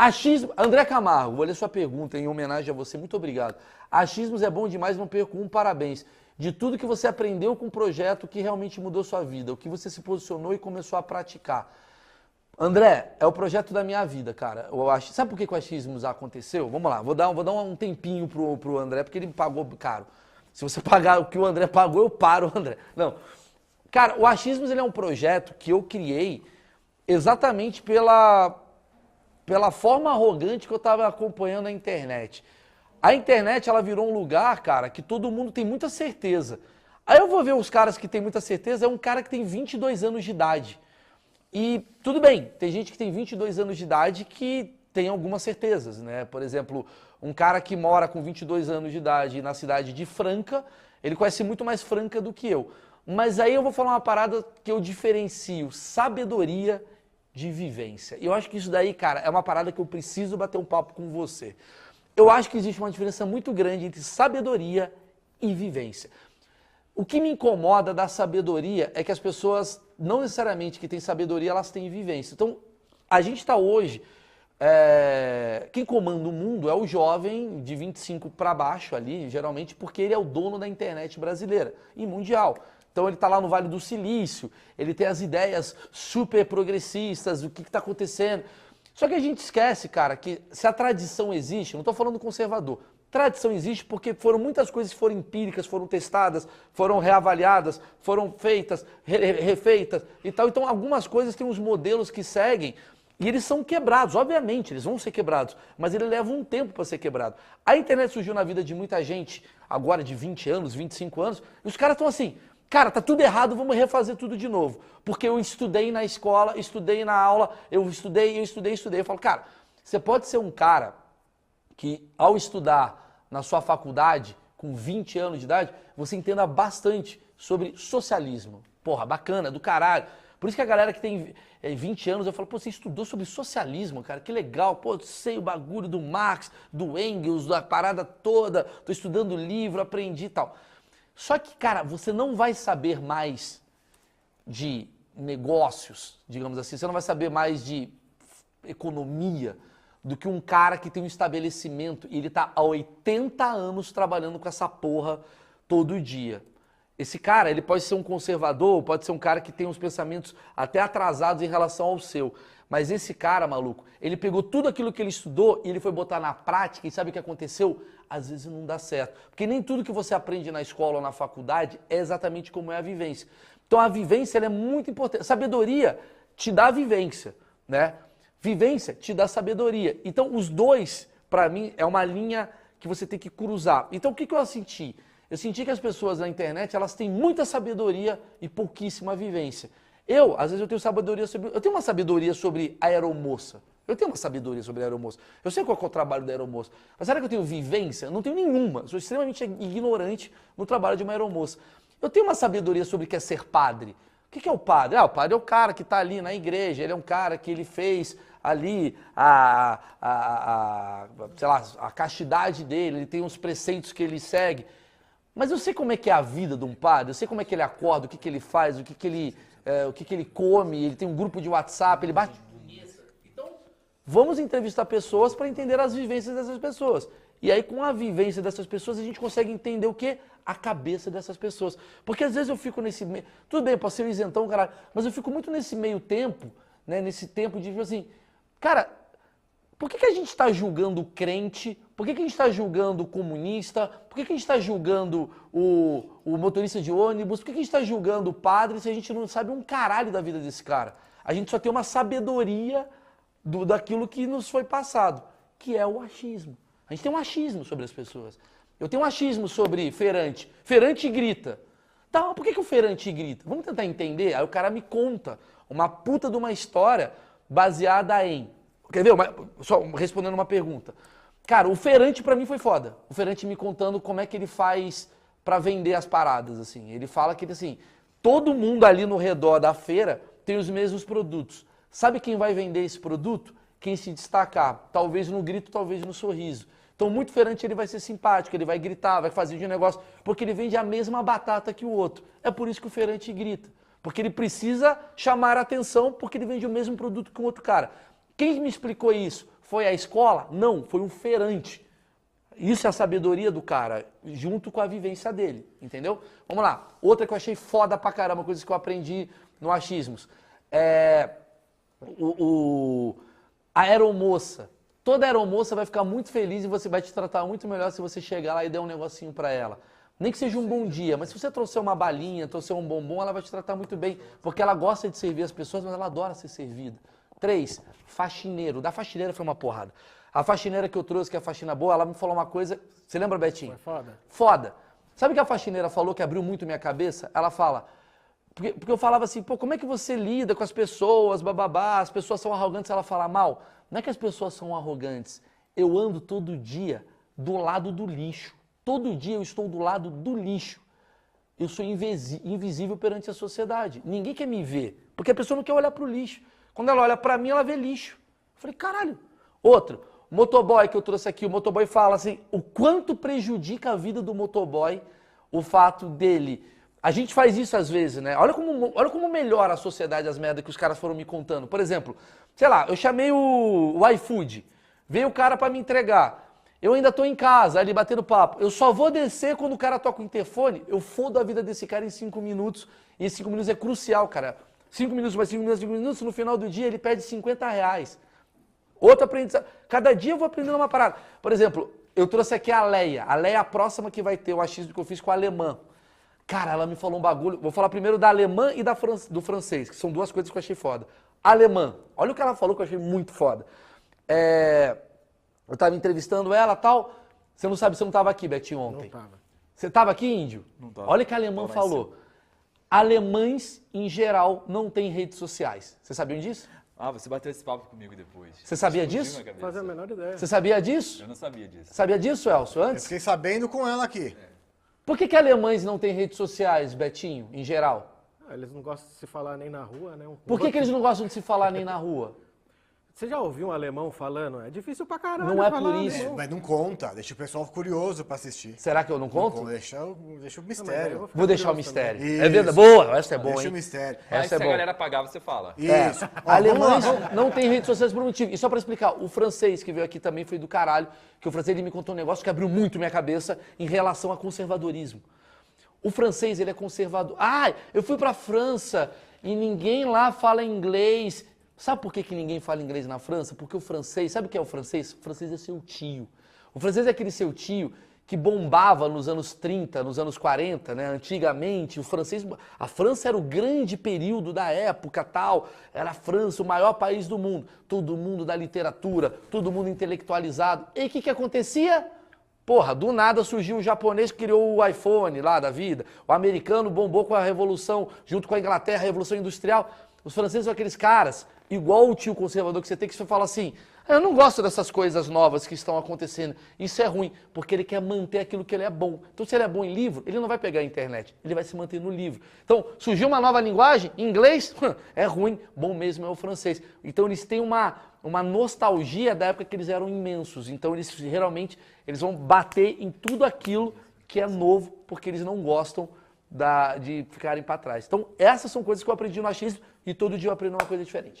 Achismo, André Camargo, vou ler sua pergunta em homenagem a você, muito obrigado. Achismos é bom demais, não perco um, parabéns. De tudo que você aprendeu com o projeto que realmente mudou sua vida, o que você se posicionou e começou a praticar. André, é o projeto da minha vida, cara. Sabe por que o Achismos aconteceu? Vamos lá, vou dar um tempinho pro André, porque ele me pagou caro. Se você pagar o que o André pagou, eu paro o André. Não. Cara, o Achismos ele é um projeto que eu criei exatamente pela forma arrogante que eu estava acompanhando a internet. A internet, ela virou um lugar, cara, que todo mundo tem muita certeza. Aí eu vou ver os caras que tem muita certeza, é um cara que tem 22 anos de idade. E tudo bem, tem gente que tem 22 anos de idade que tem algumas certezas, né? Por exemplo, um cara que mora com 22 anos de idade na cidade de Franca, ele conhece muito mais Franca do que eu. Mas aí eu vou falar uma parada que eu diferencio sabedoria de vivência. E eu acho que isso daí, cara, é uma parada que eu preciso bater um papo com você. Eu acho que existe uma diferença muito grande entre sabedoria e vivência. O que me incomoda da sabedoria é que as pessoas, não necessariamente que têm sabedoria, elas têm vivência. Então, a gente está hoje, quem comanda o mundo é o jovem de 25 para baixo ali, geralmente, porque ele é o dono da internet brasileira e mundial. Então ele está lá no Vale do Silício, ele tem as ideias super progressistas, o que está acontecendo. Só que a gente esquece, cara, que se a tradição existe, não estou falando conservador, tradição existe porque foram muitas coisas que foram empíricas, foram testadas, foram reavaliadas, foram feitas, refeitas e tal. Então algumas coisas têm uns modelos que seguem e eles são quebrados, obviamente, eles vão ser quebrados, mas ele leva um tempo para ser quebrado. A internet surgiu na vida de muita gente, agora de 20 anos, 25 anos, e os caras estão assim... Cara, tá tudo errado, vamos refazer tudo de novo. Porque eu estudei na escola, estudei na aula, eu estudei. Eu falo, cara, você pode ser um cara que ao estudar na sua faculdade, com 20 anos de idade, você entenda bastante sobre socialismo. Porra, bacana, do caralho. Por isso que a galera que tem 20 anos, eu falo, pô, você estudou sobre socialismo, cara, que legal. Pô, eu sei o bagulho do Marx, do Engels, da parada toda, tô estudando livro, aprendi e tal. Só que, cara, você não vai saber mais de negócios, digamos assim, você não vai saber mais de economia do que um cara que tem um estabelecimento e ele tá há 80 anos trabalhando com essa porra todo dia. Esse cara, ele pode ser um conservador, pode ser um cara que tem uns pensamentos até atrasados em relação ao seu. Mas esse cara, maluco, ele pegou tudo aquilo que ele estudou e ele foi botar na prática e sabe o que aconteceu? Às vezes não dá certo. Porque nem tudo que você aprende na escola ou na faculdade é exatamente como é a vivência. Então a vivência ela é muito importante. Sabedoria te dá vivência, né? Vivência te dá sabedoria. Então os dois, para mim, é uma linha que você tem que cruzar. Então o que eu senti? Eu senti que as pessoas na internet, elas têm muita sabedoria e pouquíssima vivência. Às vezes eu tenho sabedoria sobre... Eu tenho uma sabedoria sobre a aeromoça. Eu tenho uma sabedoria sobre a aeromoça. Eu sei qual é o trabalho da aeromoça. Mas será que eu tenho vivência? Não tenho nenhuma. Sou extremamente ignorante no trabalho de uma aeromoça. Eu tenho uma sabedoria sobre o que é ser padre. O que é o padre? O padre é o cara que está ali na igreja. Ele é um cara que ele fez ali sei lá, a castidade dele. Ele tem uns preceitos que ele segue. Mas eu sei como é que é a vida de um padre. Eu sei como é que ele acorda, o que ele faz, o que ele come. Ele tem um grupo de WhatsApp, ele bate... Vamos entrevistar pessoas para entender as vivências dessas pessoas. E aí, com a vivência dessas pessoas, a gente consegue entender o quê? A cabeça dessas pessoas. Porque às vezes eu fico nesse meio... Tudo bem, posso ser um isentão, caralho, mas eu fico muito nesse meio tempo, né? Nesse tempo de, tipo assim, cara, por que a gente está julgando o crente? Por que a gente está julgando o comunista? Por que a gente está julgando o motorista de ônibus? Por que a gente está julgando o padre se a gente não sabe um caralho da vida desse cara? A gente só tem uma sabedoria... daquilo que nos foi passado, que é o achismo. A gente tem um achismo sobre as pessoas. Eu tenho um achismo sobre feirante. Feirante grita. Tá, mas por que o feirante grita? Vamos tentar entender? Aí o cara me conta uma puta de uma história baseada em... Quer ver? Só respondendo uma pergunta. Cara, o feirante pra mim foi foda. O feirante me contando como é que ele faz pra vender as paradas, assim. Ele fala que, assim, todo mundo ali no redor da feira tem os mesmos produtos. Sabe quem vai vender esse produto? Quem se destacar. Talvez no grito, talvez no sorriso. Então, muito feirante ele vai ser simpático, ele vai gritar, vai fazer de negócio, porque ele vende a mesma batata que o outro. É por isso que o feirante grita. Porque ele precisa chamar a atenção, porque ele vende o mesmo produto que o outro cara. Quem me explicou isso? Foi a escola? Não, foi um feirante. Isso é a sabedoria do cara, junto com a vivência dele, entendeu? Vamos lá. Outra que eu achei foda pra caramba, coisas que eu aprendi no Achismos. A aeromoça. Toda aeromoça vai ficar muito feliz e você vai te tratar muito melhor se você chegar lá e der um negocinho pra ela. Nem que seja um bom dia, mas se você trouxer uma balinha, trouxer um bombom, ela vai te tratar muito bem, porque ela gosta de servir as pessoas, mas ela adora ser servida. 3, faxineiro. Da faxineira foi uma porrada. A faxineira que eu trouxe, que é a faxina boa, ela me falou uma coisa... Você lembra, Betinho? Foi foda. Foda. Sabe o que a faxineira falou que abriu muito minha cabeça? Ela fala... Porque eu falava assim, pô, como é que você lida com as pessoas, bababá, as pessoas são arrogantes, ela fala mal. Não é que as pessoas são arrogantes. Eu ando todo dia do lado do lixo. Todo dia eu estou do lado do lixo. Eu sou invisível perante a sociedade. Ninguém quer me ver, porque a pessoa não quer olhar para o lixo. Quando ela olha para mim, ela vê lixo. Eu falei, caralho. Outro, motoboy que eu trouxe aqui, o motoboy fala assim, o quanto prejudica a vida do motoboy o fato dele... A gente faz isso às vezes, né? Olha como melhora a sociedade as merdas que os caras foram me contando. Por exemplo, sei lá, eu chamei o iFood, veio o cara para me entregar. Eu ainda tô em casa, ali batendo papo. Eu só vou descer quando o cara toca o interfone, eu fodo a vida desse cara em 5 minutos. E 5 minutos é crucial, cara. 5 minutos mais 5 minutos, 5 minutos, no final do dia ele pede R$50. Outro aprendizado. Cada dia eu vou aprendendo uma parada. Por exemplo, eu trouxe aqui a Leia. A Leia é a próxima que vai ter o achismo que eu fiz com a alemã. Cara, ela me falou um bagulho. Vou falar primeiro da alemã e do francês, que são duas coisas que eu achei foda. Alemã. Olha o que ela falou que eu achei muito foda. Eu tava entrevistando ela e tal. Você não sabe, você não tava aqui, Betinho, ontem. Não tava. Você tava aqui, Índio? Não tava. Olha o que a alemã falou. Alemães, em geral, não têm redes sociais. Vocês sabiam disso? Ah, você bateu esse papo comigo depois. Você sabia Explodiu disso? minha cabeça. Fazia a menor ideia. Você sabia disso? Eu não sabia disso. Sabia disso, Elcio, Eu antes? fiquei sabendo com ela aqui. Por que alemães não têm redes sociais, Betinho, em geral? Eles não gostam de se falar nem na rua, né? Por que eles não gostam de se falar nem na rua? Você já ouviu um alemão falando? É difícil pra caralho. Não é falar por isso. alemão. Mas não conta, deixa o pessoal curioso pra assistir. Será que eu não conto? Deixa o Não, mas eu mistério. vou ficar Vou deixar o curioso mistério. também. É verdade. Isso. Boa, essa é boa, Deixa o hein? mistério. Mas Essa se é a boa. galera pagar, você fala. Isso. Ó, Alemães vamos lá. não têm redes sociais por um motivo. E só pra explicar, o francês que veio aqui também foi do caralho, que o francês ele me contou um negócio que abriu muito minha cabeça em relação a conservadorismo. O francês, ele é conservador. Ah, eu fui pra França e ninguém lá fala inglês. Sabe por que ninguém fala inglês na França? Porque o francês, sabe o que é o francês? O francês é seu tio. O francês é aquele seu tio que bombava nos anos 30, nos anos 40, né? Antigamente, a França era o grande período da época, tal. Era a França, o maior país do mundo. Todo mundo da literatura, todo mundo intelectualizado. E o que acontecia? Porra, do nada surgiu o japonês que criou o iPhone lá da vida. O americano bombou com a Revolução, junto com a Inglaterra, a Revolução Industrial. Os franceses são aqueles caras, igual o tio conservador que você fala assim, eu não gosto dessas coisas novas que estão acontecendo. Isso é ruim, porque ele quer manter aquilo que ele é bom. Então, se ele é bom em livro, ele não vai pegar a internet, ele vai se manter no livro. Então, surgiu uma nova linguagem, inglês, é ruim, bom mesmo é o francês. Então, eles têm uma nostalgia da época que eles eram imensos. Então, eles realmente vão bater em tudo aquilo que é novo, porque eles não gostam de ficarem para trás. Então, essas são coisas que eu aprendi no achismo e todo dia eu aprendo uma coisa diferente.